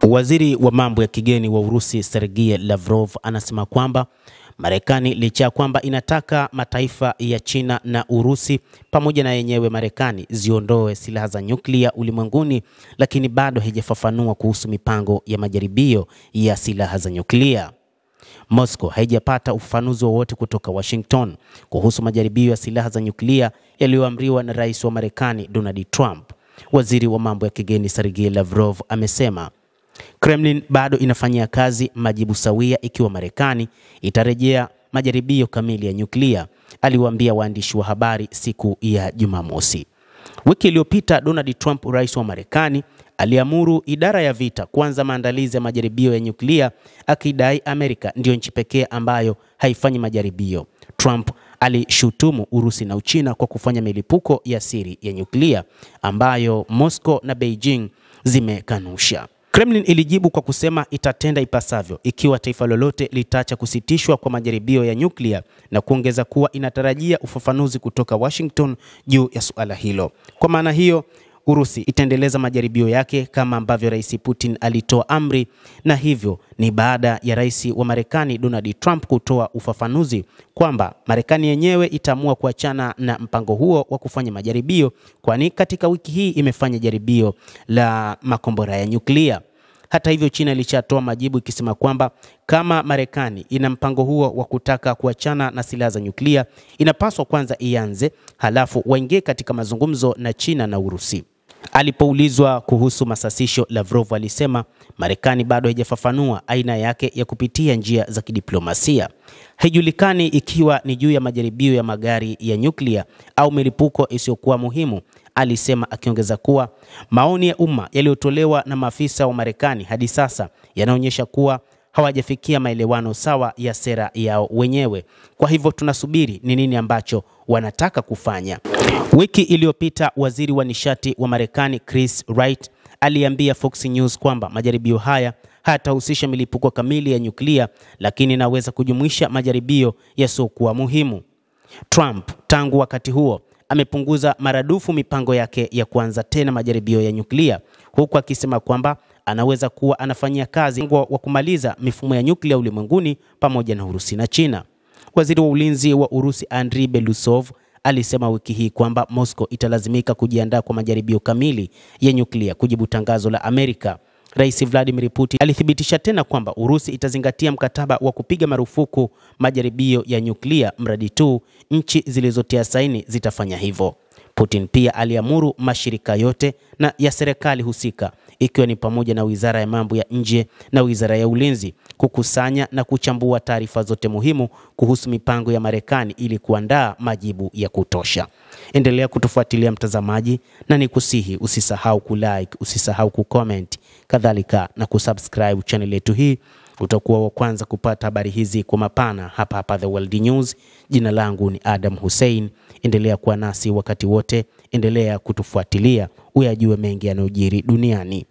Waziri wa mambo ya kigeni wa Urusi Sergei Lavrov anasema kwamba Marekani licha ya kwamba inataka mataifa ya China na Urusi pamoja na yenyewe Marekani ziondoe silaha za nyuklia ulimwenguni, lakini bado haijafafanua kuhusu mipango ya majaribio ya silaha za nyuklia. Moscow haijapata ufafanuzi wowote kutoka Washington kuhusu majaribio ya silaha za nyuklia yaliyoamriwa na Rais wa Marekani Donald Trump. Waziri wa mambo ya kigeni Sergei Lavrov amesema Kremlin bado inafanyia kazi majibu sawia ikiwa Marekani itarejea majaribio kamili ya nyuklia, aliwaambia waandishi wa habari siku ya Jumamosi. Wiki iliyopita Donald Trump, rais wa Marekani, aliamuru idara ya vita kuanza maandalizi ya majaribio ya nyuklia, akidai Amerika ndiyo nchi pekee ambayo haifanyi majaribio. Trump alishutumu Urusi na Uchina kwa kufanya milipuko ya siri ya nyuklia ambayo Moscow na Beijing zimekanusha. Kremlin ilijibu kwa kusema itatenda ipasavyo ikiwa taifa lolote litaacha kusitishwa kwa majaribio ya nyuklia, na kuongeza kuwa inatarajia ufafanuzi kutoka Washington juu ya suala hilo. Kwa maana hiyo, Urusi itaendeleza majaribio yake kama ambavyo Rais Putin alitoa amri, na hivyo ni baada ya Rais wa Marekani Donald Trump kutoa ufafanuzi kwamba Marekani yenyewe itaamua kuachana na mpango huo wa kufanya majaribio, kwani katika wiki hii imefanya jaribio la makombora ya nyuklia. Hata hivyo, China ilishatoa majibu ikisema kwamba kama Marekani ina mpango huo wa kutaka kuachana na silaha za nyuklia, inapaswa kwanza ianze, halafu waingie katika mazungumzo na China na Urusi. Alipoulizwa kuhusu masasisho, Lavrov alisema Marekani bado haijafafanua aina yake ya kupitia njia za kidiplomasia. Haijulikani ikiwa ni juu ya majaribio ya magari ya nyuklia au milipuko isiyokuwa muhimu, alisema, akiongeza kuwa maoni ya umma yaliyotolewa na maafisa wa Marekani hadi sasa yanaonyesha kuwa hawajafikia maelewano sawa ya sera yao wenyewe. Kwa hivyo tunasubiri ni nini ambacho wanataka kufanya. Wiki iliyopita waziri wa nishati wa Marekani Chris Wright aliambia Fox News kwamba majaribio haya hayatahusisha milipuko kamili ya nyuklia, lakini inaweza kujumuisha majaribio yasiyokuwa muhimu. Trump tangu wakati huo amepunguza maradufu mipango yake ya kuanza tena majaribio ya nyuklia, huku akisema kwamba anaweza kuwa anafanyia kazi wa kumaliza mifumo ya nyuklia ulimwenguni pamoja na Urusi na China. Waziri wa ulinzi wa Urusi Andriy Belousov alisema wiki hii kwamba Moscow italazimika kujiandaa kwa majaribio kamili ya nyuklia kujibu tangazo la Amerika. Rais Vladimir Putin alithibitisha tena kwamba Urusi itazingatia mkataba wa kupiga marufuku majaribio ya nyuklia mradi tu nchi zilizotia saini zitafanya hivyo. Putin pia aliamuru mashirika yote na ya serikali husika, ikiwa ni pamoja na Wizara ya Mambo ya Nje na Wizara ya Ulinzi, kukusanya na kuchambua taarifa zote muhimu kuhusu mipango ya Marekani ili kuandaa majibu ya kutosha. Endelea kutufuatilia mtazamaji, na nikusihi usisahau kulike, usisahau kucomment, kadhalika na kusubscribe channel yetu hii. Utakuwa wa kwanza kupata habari hizi kwa mapana hapa The World News. Jina langu ni Adam Hussein. Endelea kuwa nasi wakati wote, endelea kutufuatilia uyajue mengi yanayojiri duniani.